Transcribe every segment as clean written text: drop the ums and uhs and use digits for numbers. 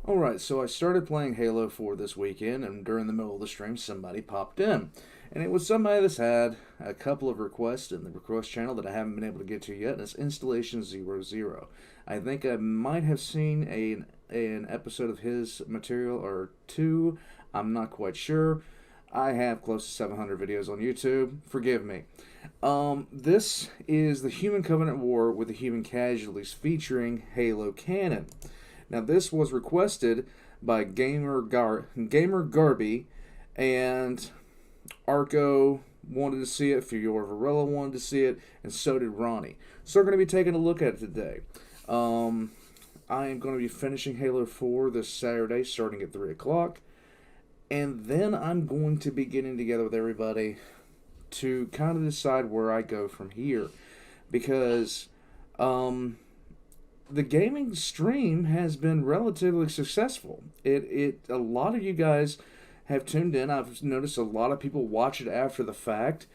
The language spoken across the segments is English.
Alright, so I started playing Halo 4 this weekend, and during the middle of the stream, somebody popped in. And it was somebody that's had a couple of requests in the request channel that I haven't been able to get to yet, and it's Installation 00. I think I might have seen an episode of his material or two. I'm not quite sure. I have close to 700 videos on YouTube. Forgive me. This is the Human Covenant War with the Human Casualties featuring Halo Canon. Now, this was requested by Gamer Garby, and Arco wanted to see it, Fior Varela wanted to see it, and so did Ronnie. So we're going to be taking a look at it today. I am going to be finishing Halo 4 this Saturday, starting at 3 o'clock, and then I'm going to be getting together with everybody to kind of decide where I go from here, because the gaming stream has been relatively successful. A lot of you guys have tuned in. I've noticed a lot of people watch it after the fact.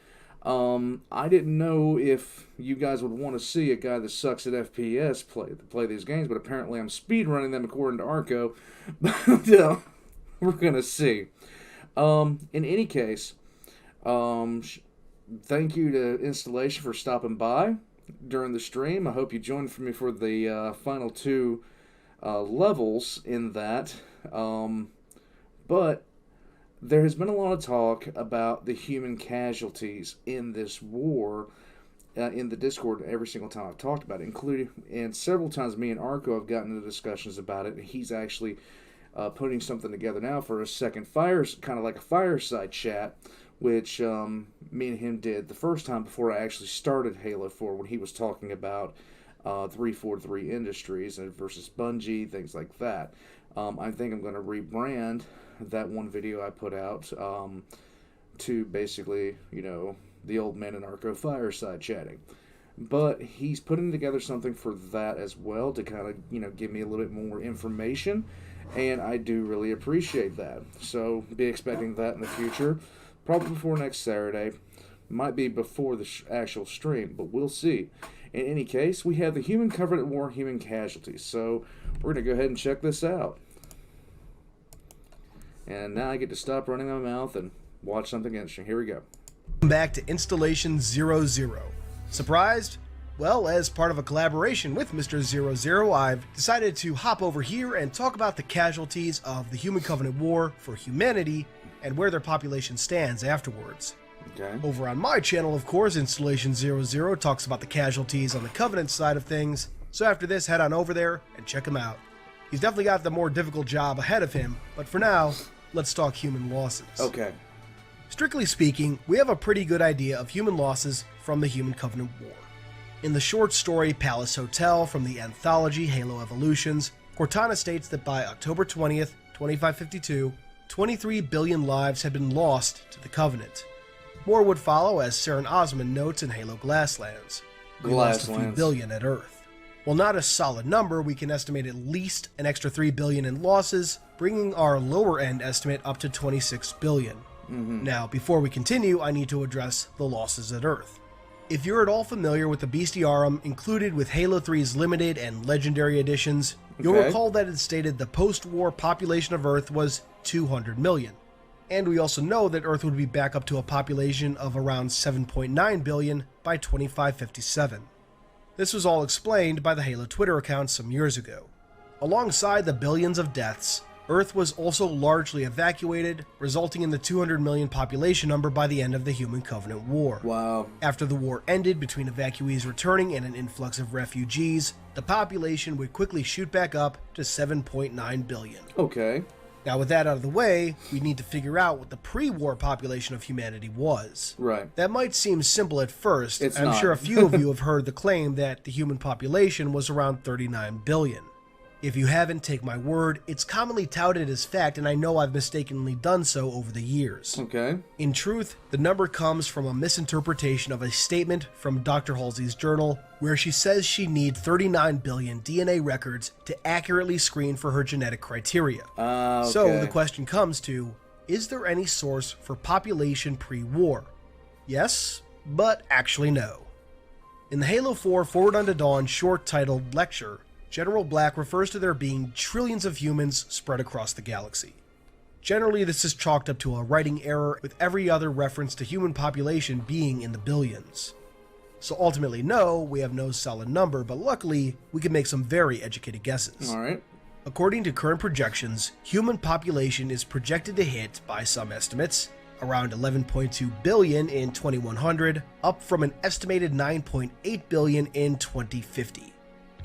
I didn't know if you guys would want to see a guy that sucks at FPS play these games, but apparently I'm speedrunning them according to Arco. But we're gonna see. In any case, thank you to Installation for stopping by during the stream. I hope you joined for me for the final two levels in that. But there has been a lot of talk about the human casualties in this war in the Discord every single time I've talked about it, including, and several times me and Arco have gotten into discussions about it, and he's actually putting something together now for a second kind of like a fireside chat, which me and him did the first time before I actually started Halo 4, when he was talking about 343 Industries and versus Bungie, things like that. I think I'm going to rebrand that one video I put out to basically, the old man and Arco fireside chatting. But he's putting together something for that as well to kind of, give me a little bit more information, and I do really appreciate that. So be expecting that in the future. Probably before next Saturday. Might be before the actual stream, but we'll see. In any case, we have the Human Covenant War, Human Casualties. So we're going to go ahead and check this out. And now I get to stop running my mouth and watch something interesting. Here we go. Welcome back to Installation 00. Surprised? Well, as part of a collaboration with Mr. 00, I've decided to hop over here and talk about the casualties of the Human Covenant War for humanity and where their population stands afterwards. Okay. Over on my channel, of course, Installation 00 talks about the casualties on the Covenant side of things, so after this, head on over there and check him out. He's definitely got the more difficult job ahead of him, but for now, let's talk human losses. Okay. Strictly speaking, we have a pretty good idea of human losses from the Human Covenant War. In the short story Palace Hotel from the anthology Halo Evolutions, Cortana states that by October 20th, 2552, 23 billion lives had been lost to the Covenant. More would follow, as Saren Osman notes in Halo Glasslands. We lost a few billion at Earth. While not a solid number, we can estimate at least an extra 3 billion in losses, bringing our lower end estimate up to 26 billion. Now, before we continue, I need to address the losses at Earth. If you're at all familiar with the Bestiarum included with Halo 3's limited and legendary editions, you'll recall that it stated the post-war population of Earth was 200 million. And we also know that Earth would be back up to a population of around 7.9 billion by 2557. This was all explained by the Halo Twitter account some years ago. Alongside the billions of deaths, Earth was also largely evacuated, resulting in the 200 million population number by the end of the Human Covenant War. Wow. After the war ended between evacuees returning and an influx of refugees, the population would quickly shoot back up to 7.9 billion. Okay. Now, with that out of the way, we need to figure out what the pre-war population of humanity was. Right. That might seem simple at first. It's I'm not. sure a few of you have heard the claim that the human population was around 39 billion. If you haven't, take my word, it's commonly touted as fact, and I know I've mistakenly done so over the years. Okay. In truth, the number comes from a misinterpretation of a statement from Dr. Halsey's journal, where she says she needs 39 billion DNA records to accurately screen for her genetic criteria. Okay. So the question comes to, is there any source for population pre-war? Yes, but actually no. In the Halo 4 Forward Unto Dawn short titled lecture, General Black refers to there being trillions of humans spread across the galaxy. Generally, this is chalked up to a writing error, with every other reference to human population being in the billions. So ultimately, no, we have no solid number, but luckily, we can make some very educated guesses. Alright. According to current projections, human population is projected to hit, by some estimates, around 11.2 billion in 2100, up from an estimated 9.8 billion in 2050.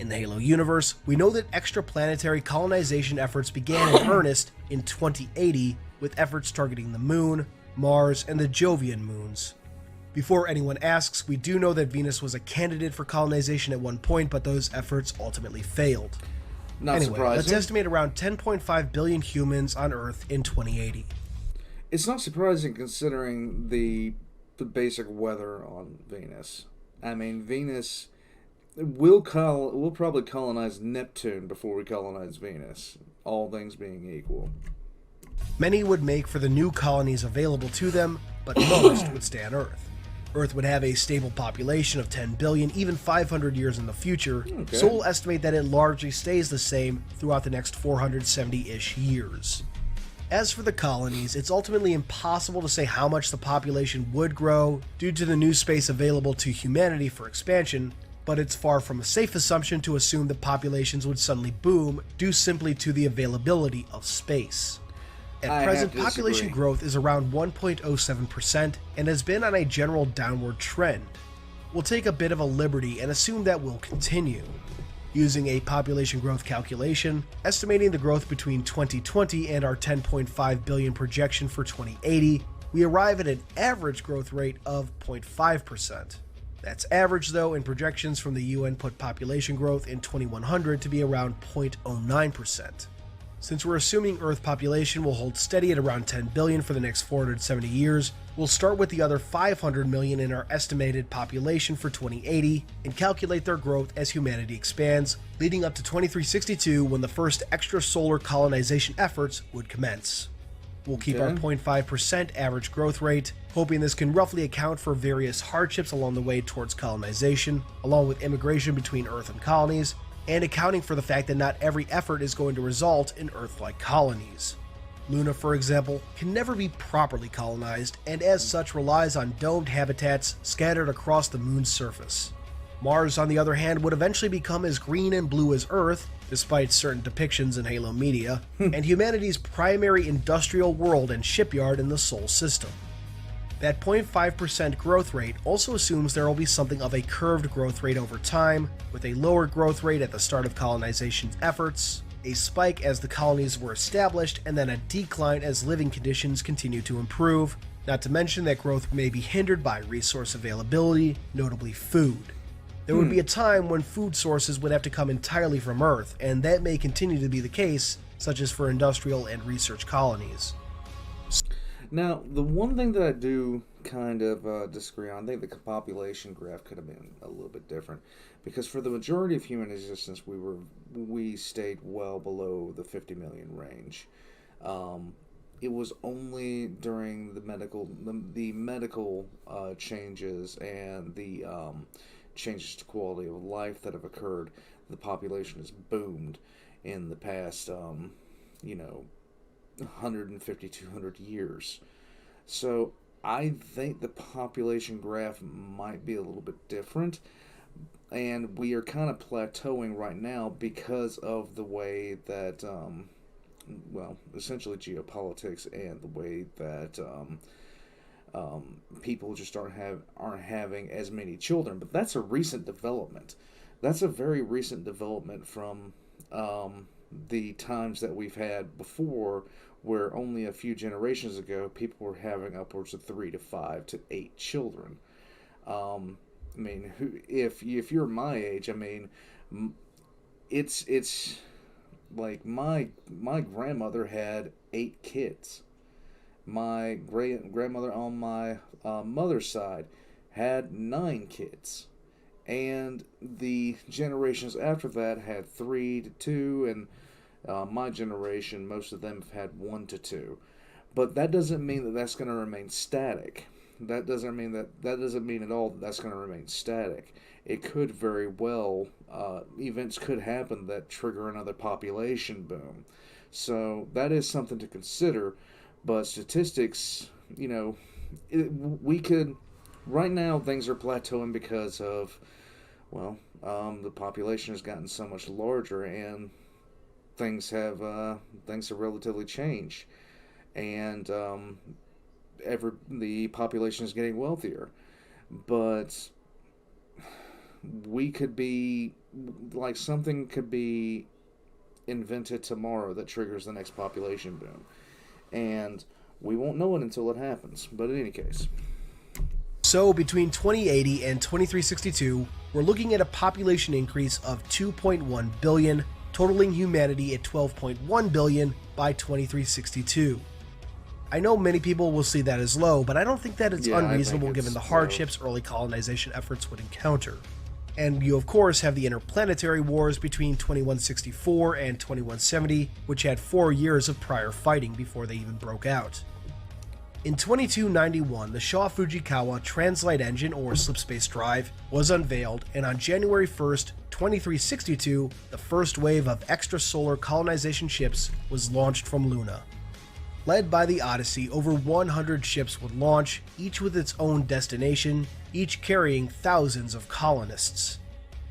In the Halo universe, we know that extraplanetary colonization efforts began in earnest in 2080, with efforts targeting the Moon, Mars, and the Jovian moons. Before anyone asks, we do know that Venus was a candidate for colonization at one point, but those efforts ultimately failed. Not Anyway, surprising. let's estimate around 10.5 billion humans on Earth in 2080. It's not surprising considering the basic weather on Venus. I mean, Venus... We'll probably colonize Neptune before we colonize Venus, all things being equal. Many would make for the new colonies available to them, but most would stay on Earth. Earth would have a stable population of 10 billion, even 500 years in the future, Okay. so we'll estimate that it largely stays the same throughout the next 470-ish years. As for the colonies, it's ultimately impossible to say how much the population would grow due to the new space available to humanity for expansion, but it's far from a safe assumption to assume that populations would suddenly boom due simply to the availability of space. At I present, have to population disagree. growth is around 1.07% and has been on a general downward trend. We'll take a bit of a liberty and assume that will continue. Using a population growth calculation, estimating the growth between 2020 and our 10.5 billion projection for 2080, we arrive at an average growth rate of 0.5%. That's average though, and projections from the UN put population growth in 2100 to be around 0.09%. Since we're assuming Earth population will hold steady at around 10 billion for the next 470 years, we'll start with the other 500 million in our estimated population for 2080 and calculate their growth as humanity expands, leading up to 2362 when the first extrasolar colonization efforts would commence. We'll keep our Okay. 0.5% average growth rate, hoping this can roughly account for various hardships along the way towards colonization, along with immigration between Earth and colonies, and accounting for the fact that not every effort is going to result in Earth-like colonies. Luna, for example, can never be properly colonized, and as such relies on domed habitats scattered across the moon's surface. Mars, on the other hand, would eventually become as green and blue as Earth, despite certain depictions in Halo media, and humanity's primary industrial world and shipyard in the Sol system. That 0.5% growth rate also assumes there will be something of a curved growth rate over time, with a lower growth rate at the start of colonization efforts, a spike as the colonies were established, and then a decline as living conditions continue to improve, not to mention that growth may be hindered by resource availability, notably food. There would be a time when food sources would have to come entirely from Earth, and that may continue to be the case, such as for industrial and research colonies. Now, the one thing that I do kind of disagree on, I think the population graph could have been a little bit different, because for the majority of human existence, we stayed well below the 50 million range. It was only during the medical changes and the changes to quality of life that have occurred, the population has boomed in the past, 150, 200 years. So I think the population graph might be a little bit different, and we are kind of plateauing right now because of the way that, essentially geopolitics and the way that people just aren't having as many children. But that's a recent development. That's a very recent development from the times that we've had before, where only a few generations ago people were having upwards of 3 to 5 to 8 children. If you're my age, it's like my grandmother had 8 kids. My grandmother on my mother's side had 9 kids, and the generations after that had 3 to 2, and my generation, most of them have had 1 to 2. But that doesn't mean that that's going to remain static. that doesn't mean at all that that's going to remain static. It could very well, events could happen that trigger another population boom. So that is something to consider. But statistics, we could, right now things are plateauing because of, well, the population has gotten so much larger, and things have relatively changed, and the population is getting wealthier. But we could be, like, something could be invented tomorrow that triggers the next population boom, and we won't know it until it happens. But in any case, So between 2080 and 2362, we're looking at a population increase of 2.1 billion, totaling humanity at 12.1 billion by 2362. I know many people will see that as low, but I don't think that it's unreasonable given the hardships early colonization efforts would encounter. And you of course have the interplanetary wars between 2164 and 2170, which had 4 years of prior fighting before they even broke out. In 2291, the Shaw Fujikawa Translight Engine, or Slip Space Drive, was unveiled, and on January 1st, 2362, the first wave of extrasolar colonization ships was launched from Luna. Led by the Odyssey, over 100 ships would launch, each with its own destination, each carrying thousands of colonists.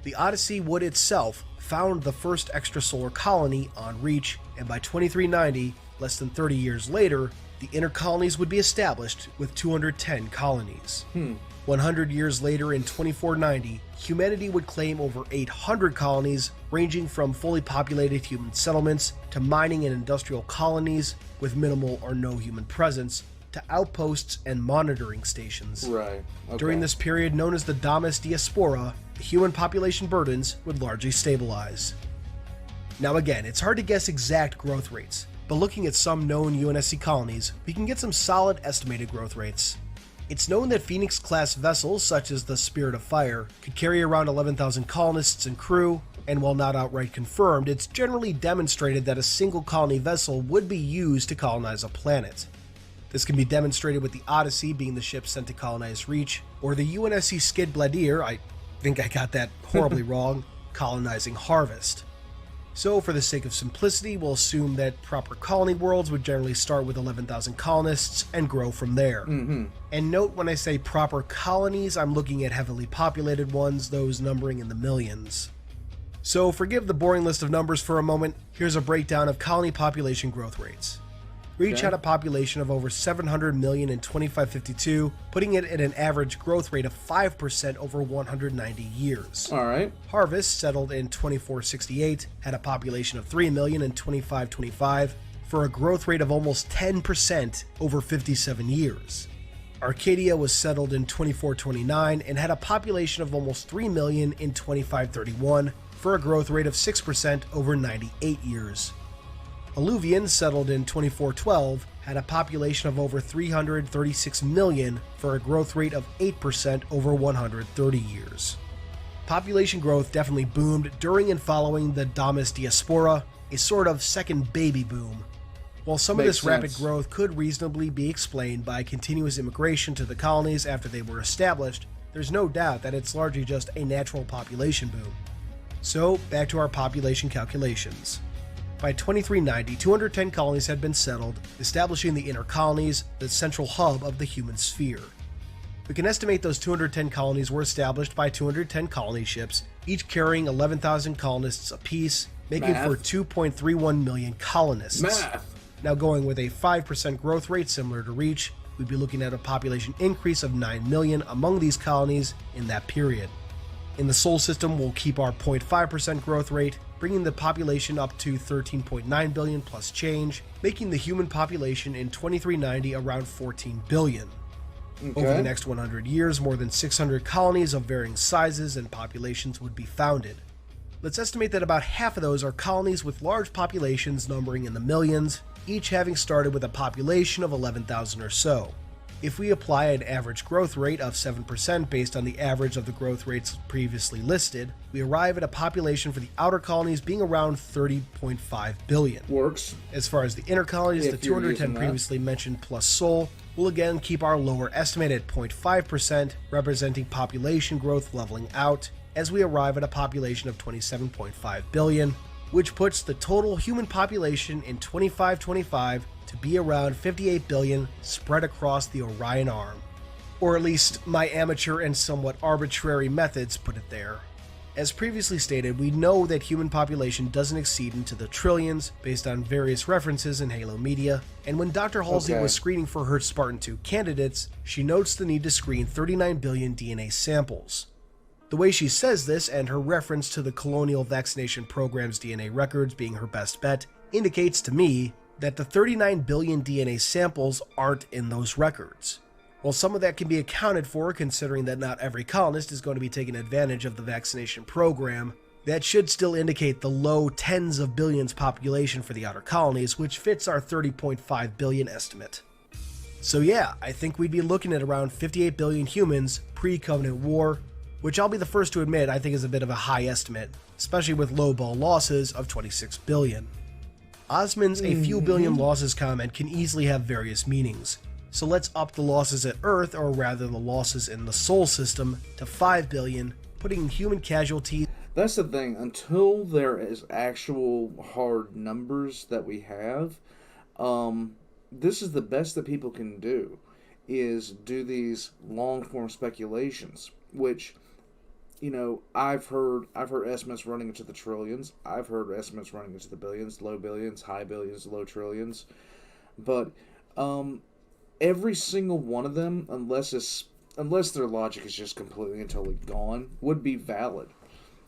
The Odyssey would itself found the first extrasolar colony on Reach, and by 2390, less than 30 years later, the inner colonies would be established with 210 colonies. 100 years later, in 2490, humanity would claim over 800 colonies, ranging from fully populated human settlements to mining and industrial colonies with minimal or no human presence, to outposts and monitoring stations. right. Okay. During this period, known as the Damas Diaspora, the human population burdens would largely stabilize. Now again, it's hard to guess exact growth rates, but looking at some known UNSC colonies, we can get some solid estimated growth rates. It's known that Phoenix-class vessels, such as the Spirit of Fire, could carry around 11,000 colonists and crew, and while not outright confirmed, it's generally demonstrated that a single colony vessel would be used to colonize a planet. This can be demonstrated with the Odyssey being the ship sent to colonize Reach, or the UNSC Skid Bladier, I think I got that horribly wrong, colonizing Harvest. So for the sake of simplicity, we'll assume that proper colony worlds would generally start with 11,000 colonists and grow from there. And note, when I say proper colonies, I'm looking at heavily populated ones, those numbering in the millions. So forgive the boring list of numbers for a moment, here's a breakdown of colony population growth rates. Reach had a population of over 700 million in 2552, putting it at an average growth rate of 5% over 190 years. All right. Harvest, settled in 2468, had a population of 3 million in 2525, for a growth rate of almost 10% over 57 years. Arcadia was settled in 2429 and had a population of almost 3 million in 2531, for a growth rate of 6% over 98 years. Alluvian, settled in 2412, had a population of over 336 million for a growth rate of 8% over 130 years. Population growth definitely boomed during and following the Damas Diaspora, a sort of second baby boom. While some of this rapid growth could reasonably be explained by continuous immigration to the colonies after they were established, there's no doubt that it's largely just a natural population boom. So, back to our population calculations. By 2390, 210 colonies had been settled, establishing the inner colonies, the central hub of the human sphere. We can estimate those 210 colonies were established by 210 colony ships, each carrying 11,000 colonists apiece, making for 2.31 million colonists. Now, going with a 5% growth rate similar to Reach, we'd be looking at a population increase of 9 million among these colonies in that period. In the Sol system, we'll keep our 0.5% growth rate, bringing the population up to 13.9 billion plus change, making the human population in 2390 around 14 billion. Over the next 100 years, more than 600 colonies of varying sizes and populations would be founded. Let's estimate that about half of those are colonies with large populations numbering in the millions, each having started with a population of 11,000 or so. If we apply an average growth rate of 7% based on the average of the growth rates previously listed, we arrive at a population for the outer colonies being around 30.5 billion. Works. As far as the inner colonies, the 210 previously mentioned plus Sol will again keep our lower estimate at 0.5%, representing population growth leveling out, as we arrive at a population of 27.5 billion, which puts the total human population in 2525 to be around 58 billion spread across the Orion Arm. Or at least my amateur and somewhat arbitrary methods put it there. As previously stated, we know that human population doesn't exceed into the trillions based on various references in Halo media, and when Dr. Halsey was screening for her Spartan 2 candidates, she notes the need to screen 39 billion DNA samples. The way she says this, and her reference to the colonial vaccination program's DNA records being her best bet, indicates to me that the 39 billion DNA samples aren't in those records. While some of that can be accounted for considering that not every colonist is going to be taking advantage of the vaccination program, that should still indicate the low tens of billions population for the outer colonies, which fits our 30.5 billion estimate. So yeah, I think we'd be looking at around 58 billion humans pre-Covenant War, which I'll be the first to admit I think is a bit of a high estimate, especially with low-ball losses of 26 billion. Osman's a few billion losses comment can easily have various meanings, so let's up the losses at Earth, or rather the losses in the Sol system, to 5 billion, putting human casualties... That's the thing, until there is actual hard numbers that we have, this is the best that people can do, is do these long-form speculations, which... You know, I've heard estimates running into the trillions. I've heard estimates running into the billions, low billions, high billions, low trillions. But every single one of them, unless their logic is just completely and totally gone, would be valid.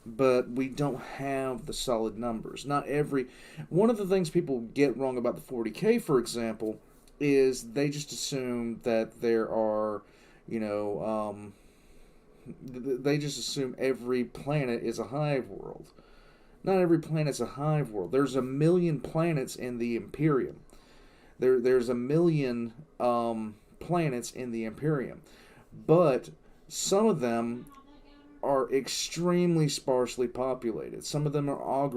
But we don't have the solid numbers. Not every... One of the things people get wrong about the 40K, for example, is they just assume that there are, they just assume every planet is a hive world. Not every planet's a hive world. There's 1 million planets in the Imperium. There's 1 million planets in the Imperium. But some of them are extremely sparsely populated. Some of them are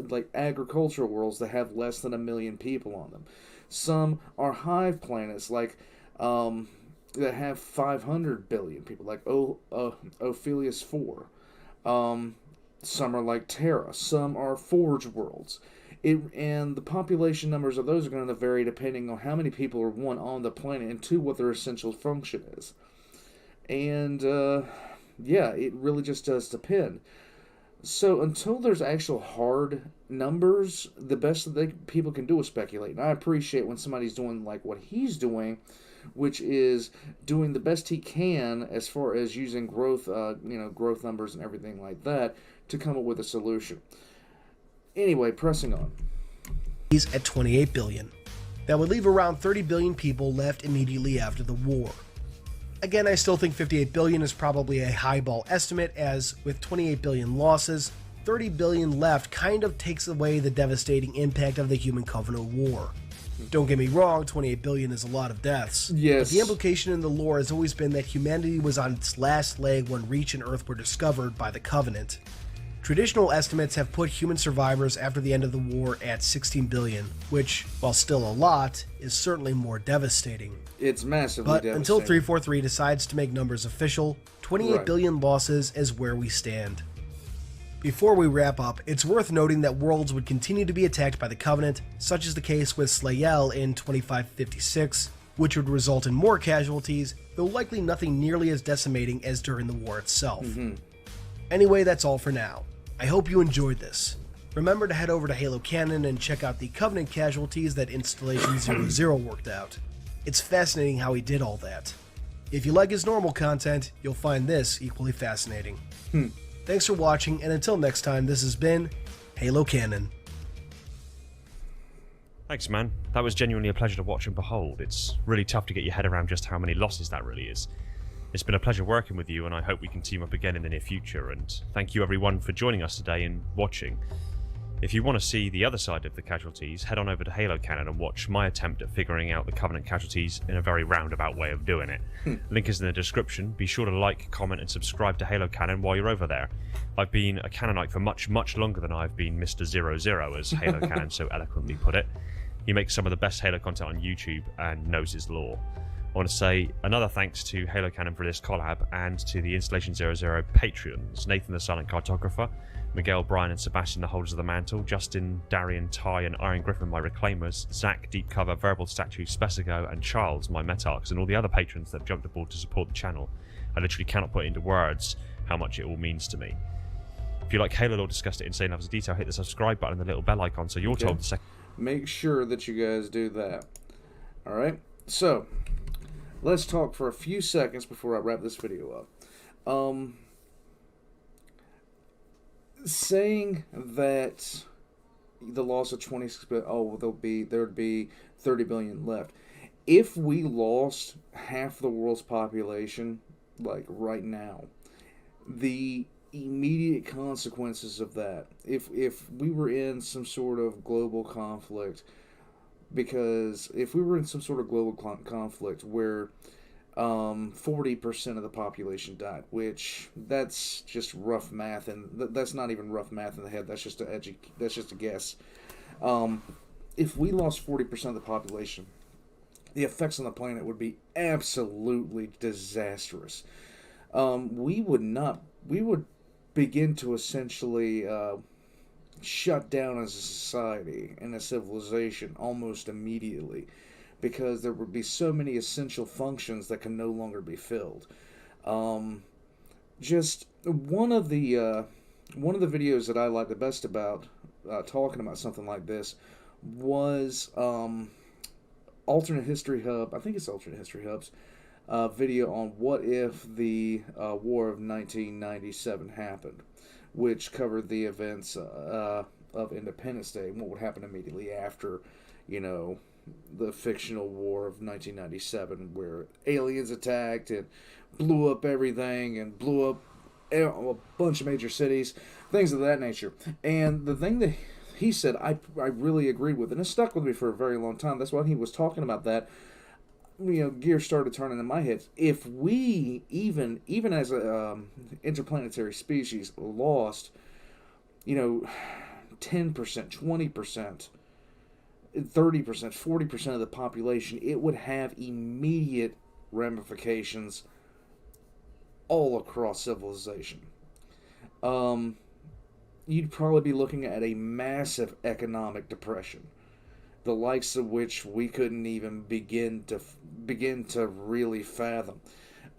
like agricultural worlds that have less than 1 million people on them. Some are hive planets like... that have 500 billion people, like Ophelius 4. Some are like Terra. Some are Forge worlds. And the population numbers of those are going to vary depending on how many people are, one, on the planet, and two, what their essential function is. And, yeah, it really just does depend. So until there's actual hard numbers, the best that people can do is speculate. And I appreciate when somebody's doing like what he's doing, which is doing the best he can as far as using growth, growth numbers and everything like that to come up with a solution. Anyway, pressing on. He's at 28 billion. That would leave around 30 billion people left immediately after the war. Again, I still think 58 billion is probably a highball estimate, as with 28 billion losses, 30 billion left kind of takes away the devastating impact of the Human Covenant War. Don't get me wrong, 28 billion is a lot of deaths. Yes. But the implication in the lore has always been that humanity was on its last leg when Reach and Earth were discovered by the Covenant. Traditional estimates have put human survivors after the end of the war at 16 billion, which, while still a lot, is certainly more devastating. It's massively But devastating. until 343 decides to make numbers official, 28 billion losses is where we stand. Before we wrap up, it's worth noting that worlds would continue to be attacked by the Covenant, such as the case with Slayel in 2556, which would result in more casualties, though likely nothing nearly as decimating as during the war itself. Anyway, that's all for now. I hope you enjoyed this. Remember to head over to Halo Canon and check out the Covenant casualties that Installation 00 worked out. It's fascinating how he did all that. If you like his normal content, you'll find this equally fascinating. Thanks for watching, and until next time, this has been Halo Canon. Thanks, man. That was genuinely a pleasure to watch and behold. It's really tough to get your head around just how many losses that really is. It's been a pleasure working with you, and I hope we can team up again in the near future, and thank you everyone for joining us today and watching. If you want to see the other side of the casualties, head on over to Halo Canon and watch my attempt at figuring out the Covenant casualties in a very roundabout way of doing it. Link is in the description. Be sure to like, comment and subscribe to Halo Canon while you're over there. I've been a Canonite for much, much longer than I've been Mr. 00, as Halo Canon so eloquently put it. He makes some of the best Halo content on YouTube and knows his lore. I want to say another thanks to Halo Canon for this collab and to the Installation 00 Patreons, Nathan the Silent Cartographer, Miguel, Brian and Sebastian the Holders of the Mantle, Justin, Darian, Ty and Iron Griffin my Reclaimers, Zach, Deep Cover, Verbal Statue, Spesigo and Charles my Metarchs, and all the other patrons that have jumped aboard to support the channel. I literally cannot put into words how much it all means to me. If you like Halo lore discussed at insane levels of detail, hit the subscribe button and the little bell icon so you're told the second. Make sure that you guys do that. Alright, so let's talk for a few seconds before I wrap this video up. Saying that the loss of 26 billion, there'd be 30 billion left. If we lost half the world's population, like right now, the immediate consequences of that, if we were in some sort of global conflict, because if we were in some sort of global conflict where 40% of the population died, which that's just rough math, and that's not even rough math in the head. That's just a guess. If we lost 40% of the population, the effects on the planet would be absolutely disastrous. We would begin to essentially shut down as a society and a civilization almost immediately, because there would be so many essential functions that can no longer be filled. Just one of the videos that I like the best about talking about something like this was Alternate History Hub. I think it's Alternate History Hub's video on what if the War of 1997 happened, which covered the events of Independence Day and what would happen immediately after, the fictional War of 1997, where aliens attacked and blew up everything and blew up a bunch of major cities, things of that nature. And the thing that he said, I really agreed with, and it stuck with me for a very long time. That's why he was talking about that. Gears started turning in my head. If we, even as a interplanetary species, lost, 10%, 20%, 30%, 40% of the population, it would have immediate ramifications all across civilization. You'd probably be looking at a massive economic depression, the likes of which we couldn't even begin to really fathom.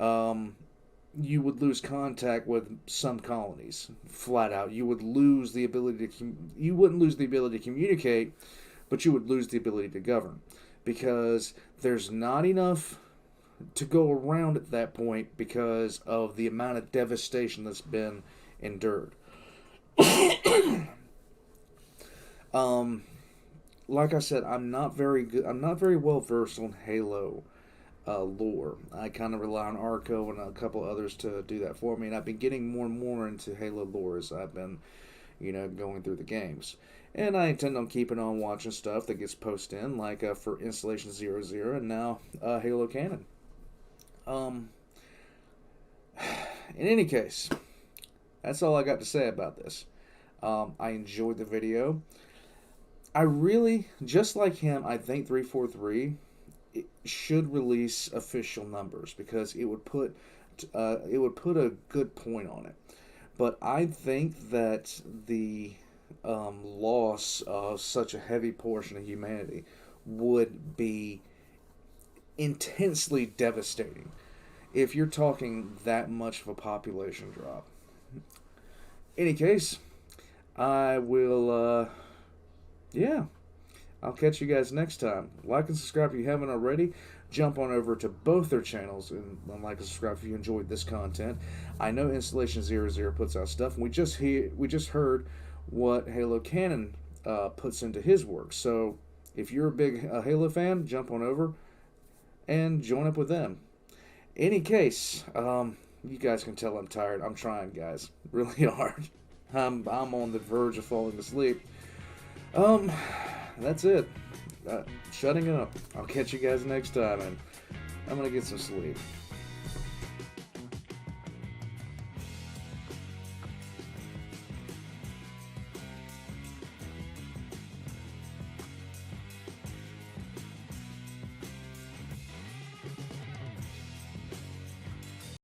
You would lose contact with some colonies, flat out. You would lose the ability you wouldn't lose the ability to communicate, but you would lose the ability to govern, because there's not enough to go around at that point because of the amount of devastation that's been endured. Like I said, I'm not very well versed on Halo lore. I kind of rely on Arco and a couple others to do that for me, and I've been getting more and more into Halo lore as I've been, going through the games. And I intend on keeping on watching stuff that gets posted in, like for Installation 00 and now Halo Canon. In any case, that's all I got to say about this. I enjoyed the video. I really, just like him, I think 343 should release official numbers, because it would put a good point on it. But I think that the loss of such a heavy portion of humanity would be intensely devastating if you're talking that much of a population drop. Any case, I will, I'll catch you guys next time. Like and subscribe if you haven't already. Jump on over to both their channels and like and subscribe if you enjoyed this content. I know Installation 00 puts out stuff, and we just heard what Halo Canon puts into his work. So if you're a big Halo fan, jump on over and join up with them. Any case, you guys can tell I'm tired. I'm trying, guys, really hard. I'm on the verge of falling asleep. That's it. Shutting up. I'll catch you guys next time, and I'm gonna get some sleep.